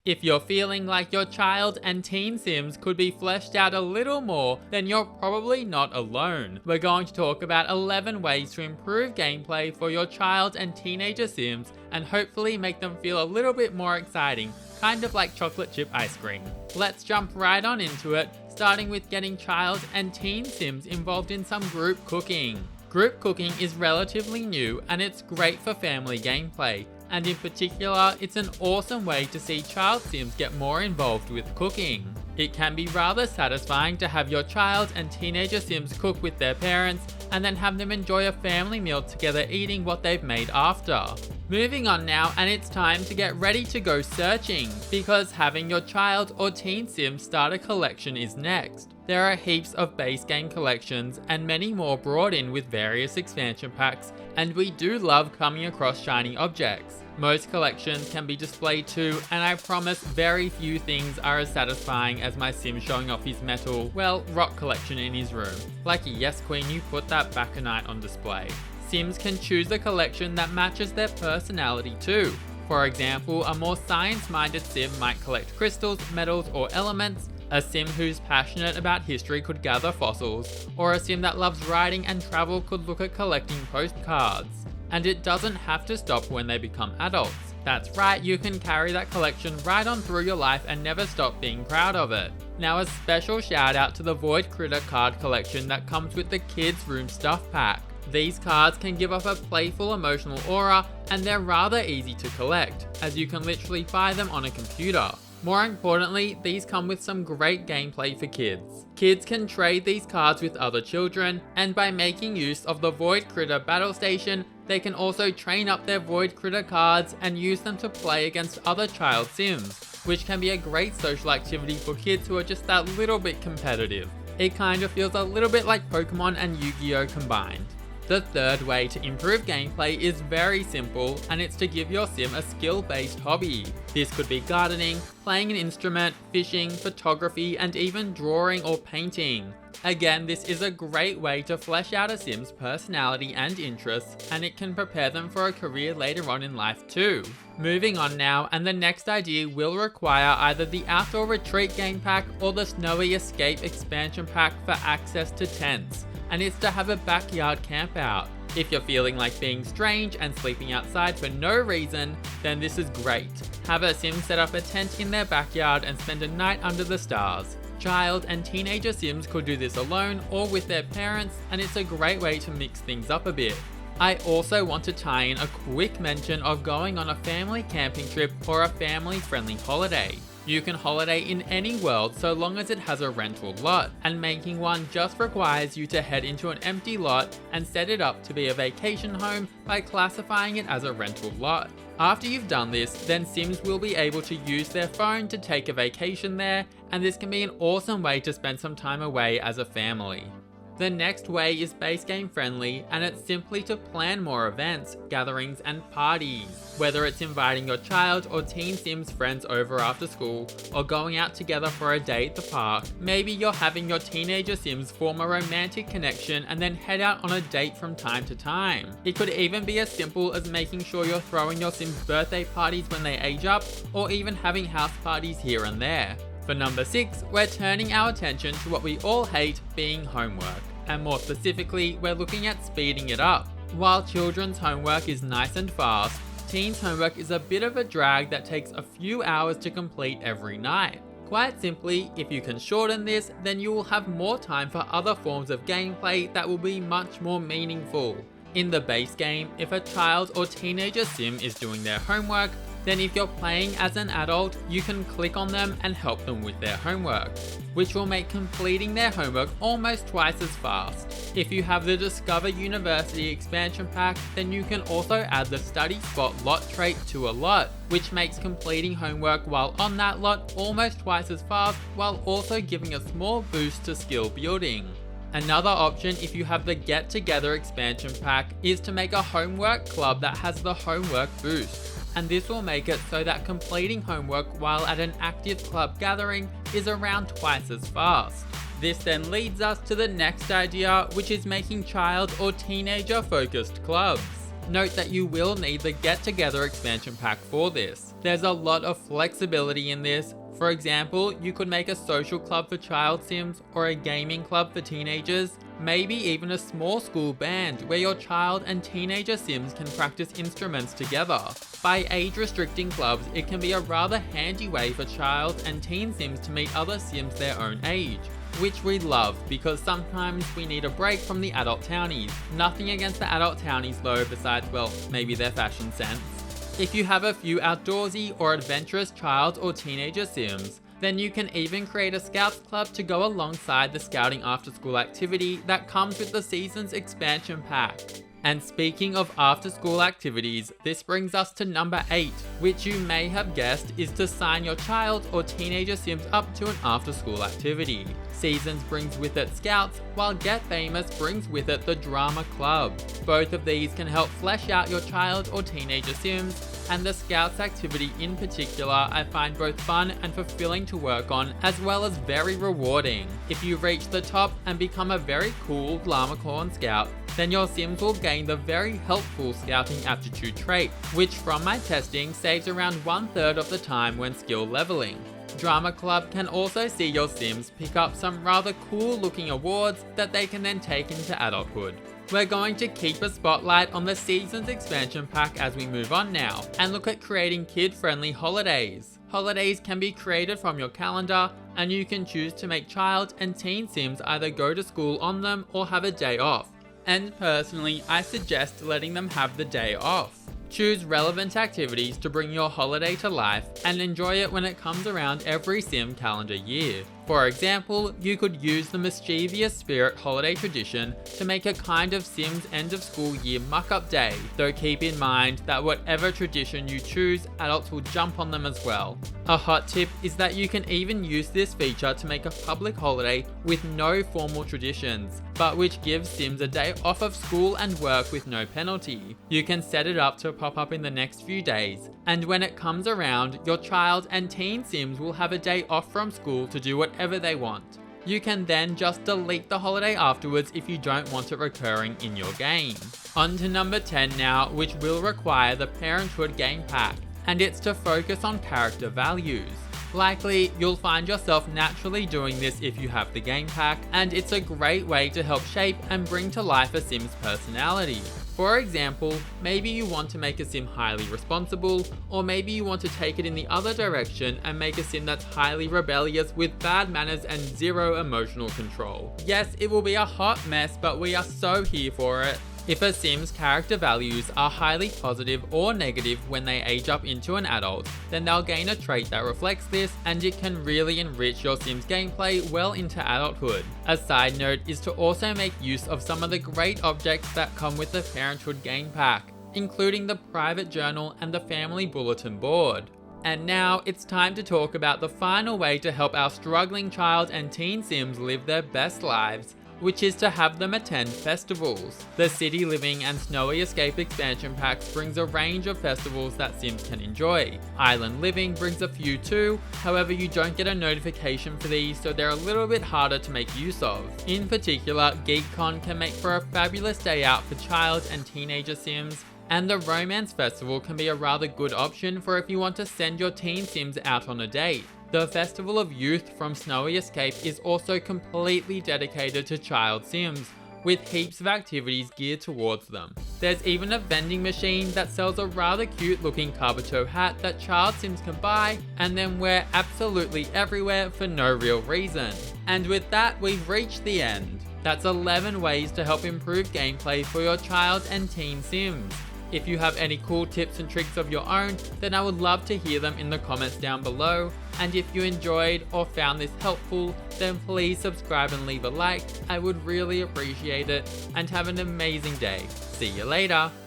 If you're feeling like your child and teen sims could be fleshed out a little more, then you're probably not alone. We're going to talk about 11 ways to improve gameplay for your child and teenager sims and hopefully make them feel a little bit more exciting, kind of like chocolate chip ice cream. Let's jump right on into it, starting with getting child and teen sims involved in some group cooking. Group cooking is relatively new and it's great for family gameplay. And in particular, it's an awesome way to see child sims get more involved with cooking. It can be rather satisfying to have your child and teenager sims cook with their parents and then have them enjoy a family meal together eating what they've made after. Moving on now, and it's time to get ready to go searching, because having your child or teen sim start a collection is next. There are heaps of base game collections and many more brought in with various expansion packs, and we do love coming across shiny objects. Most collections can be displayed too, and I promise very few things are as satisfying as my sim showing off his metal, well, rock collection in his room. Like yes queen, you put that baconite on display. Sims can choose a collection that matches their personality too. For example, a more science-minded sim might collect crystals, metals, or elements. A sim who's passionate about history could gather fossils, or a sim that loves writing and travel could look at collecting postcards. And it doesn't have to stop when they become adults. That's right, you can carry that collection right on through your life and never stop being proud of it. Now a special shout out to the Void Critter card collection that comes with the Kids Room Stuff Pack. These cards can give off a playful emotional aura and they're rather easy to collect, as you can literally buy them on a computer. More importantly, these come with some great gameplay for kids. Kids can trade these cards with other children, and by making use of the Void Critter battle station, they can also train up their Void Critter cards and use them to play against other child sims, which can be a great social activity for kids who are just that little bit competitive. It kind of feels a little bit like Pokemon and Yu-Gi-Oh combined. The third way to improve gameplay is very simple, and it's to give your sim a skill-based hobby. This could be gardening, playing an instrument, fishing, photography, and even drawing or painting. Again, this is a great way to flesh out a sim's personality and interests, and it can prepare them for a career later on in life too. Moving on now, and the next idea will require either the Outdoor Retreat game pack or the Snowy Escape expansion pack for access to tents. And it's to have a backyard camp out. If you're feeling like being strange and sleeping outside for no reason, then this is great. Have a sim set up a tent in their backyard and spend a night under the stars. Child and teenager sims could do this alone or with their parents, and it's a great way to mix things up a bit. I also want to tie in a quick mention of going on a family camping trip or a family-friendly holiday. You can holiday in any world so long as it has a rental lot, and making one just requires you to head into an empty lot and set it up to be a vacation home by classifying it as a rental lot. After you've done this, then Sims will be able to use their phone to take a vacation there, and this can be an awesome way to spend some time away as a family. The next way is base game friendly, and it's simply to plan more events, gatherings, and parties. Whether it's inviting your child or teen sims friends over after school, or going out together for a day at the park, maybe you're having your teenager sims form a romantic connection and then head out on a date from time to time. It could even be as simple as making sure you're throwing your sims birthday parties when they age up, or even having house parties here and there. For number 6, we're turning our attention to what we all hate, being homework. And more specifically, we're looking at speeding it up. While children's homework is nice and fast, teens' homework is a bit of a drag that takes a few hours to complete every night. Quite simply, if you can shorten this, then you will have more time for other forms of gameplay that will be much more meaningful. In the base game, if a child or teenager sim is doing their homework, then if you're playing as an adult, you can click on them and help them with their homework, which will make completing their homework almost twice as fast. If you have the Discover University expansion pack, then you can also add the Study Spot lot trait to a lot, which makes completing homework while on that lot almost twice as fast, while also giving a small boost to skill building. Another option, if you have the Get Together expansion pack, is to make a homework club that has the homework boost. And this will make it so that completing homework while at an active club gathering is around twice as fast. This then leads us to the next idea, which is making child or teenager focused clubs. Note that you will need the Get Together expansion pack for this. There's a lot of flexibility in this. For example, you could make a social club for child sims or a gaming club for teenagers, maybe even a small school band where your child and teenager sims can practice instruments together. By age restricting clubs, it can be a rather handy way for child and teen sims to meet other sims their own age, which we love because sometimes we need a break from the adult townies. Nothing against the adult townies though, besides, well, maybe their fashion sense. If you have a few outdoorsy or adventurous child or teenager sims, then you can even create a Scouts Club to go alongside the scouting after school activity that comes with the season's expansion pack. And speaking of after school activities, this brings us to number 8, which you may have guessed is to sign your child or teenager sims up to an after school activity. Seasons brings with it Scouts, while Get Famous brings with it the Drama Club. Both of these can help flesh out your child or teenager sims, and the Scouts activity in particular I find both fun and fulfilling to work on, as well as very rewarding. If you reach the top and become a very cool Llamacorn Scout, then your sims will gain the very helpful Scouting Aptitude trait, which from my testing saves around 1/3 of the time when skill leveling. Drama Club can also see your sims pick up some rather cool looking awards that they can then take into adulthood. We're going to keep a spotlight on the season's expansion pack as we move on now, and look at creating kid-friendly holidays. Holidays can be created from your calendar, and you can choose to make child and teen sims either go to school on them or have a day off. And personally, I suggest letting them have the day off. Choose relevant activities to bring your holiday to life and enjoy it when it comes around every sim calendar year. For example, you could use the Mischievous Spirit holiday tradition to make a kind of Sims end of school year muck-up day, though keep in mind that whatever tradition you choose, adults will jump on them as well. A hot tip is that you can even use this feature to make a public holiday with no formal traditions, but which gives Sims a day off of school and work with no penalty. You can set it up to pop up in the next few days, and when it comes around, your child and teen Sims will have a day off from school to do whatever they want. You can then just delete the holiday afterwards if you don't want it recurring in your game. On to number 10 now, which will require the Parenthood game pack, and it's to focus on character values. Likely, you'll find yourself naturally doing this if you have the game pack, and it's a great way to help shape and bring to life a Sim's personality. For example, maybe you want to make a sim highly responsible, or maybe you want to take it in the other direction and make a sim that's highly rebellious with bad manners and zero emotional control. Yes, it will be a hot mess, but we are so here for it. If a sim's character values are highly positive or negative when they age up into an adult, then they'll gain a trait that reflects this, and it can really enrich your sim's gameplay well into adulthood. A side note is to also make use of some of the great objects that come with the Parenthood game pack, including the private journal and the family bulletin board. And now it's time to talk about the final way to help our struggling child and teen sims live their best lives, which is to have them attend festivals. The City Living and Snowy Escape expansion packs brings a range of festivals that Sims can enjoy. Island Living brings a few too, however you don't get a notification for these, so they're a little bit harder to make use of. In particular, GeekCon can make for a fabulous day out for child and teenager Sims, and the Romance Festival can be a rather good option for if you want to send your teen Sims out on a date. The Festival of Youth from Snowy Escape is also completely dedicated to child Sims, with heaps of activities geared towards them. There's even a vending machine that sells a rather cute looking Kabuto hat that child Sims can buy and then wear absolutely everywhere for no real reason. And with that, we've reached the end. That's 11 ways to help improve gameplay for your child and teen Sims. If you have any cool tips and tricks of your own, then I would love to hear them in the comments down below. And if you enjoyed or found this helpful, then please subscribe and leave a like. I would really appreciate it. And have an amazing day. See you later.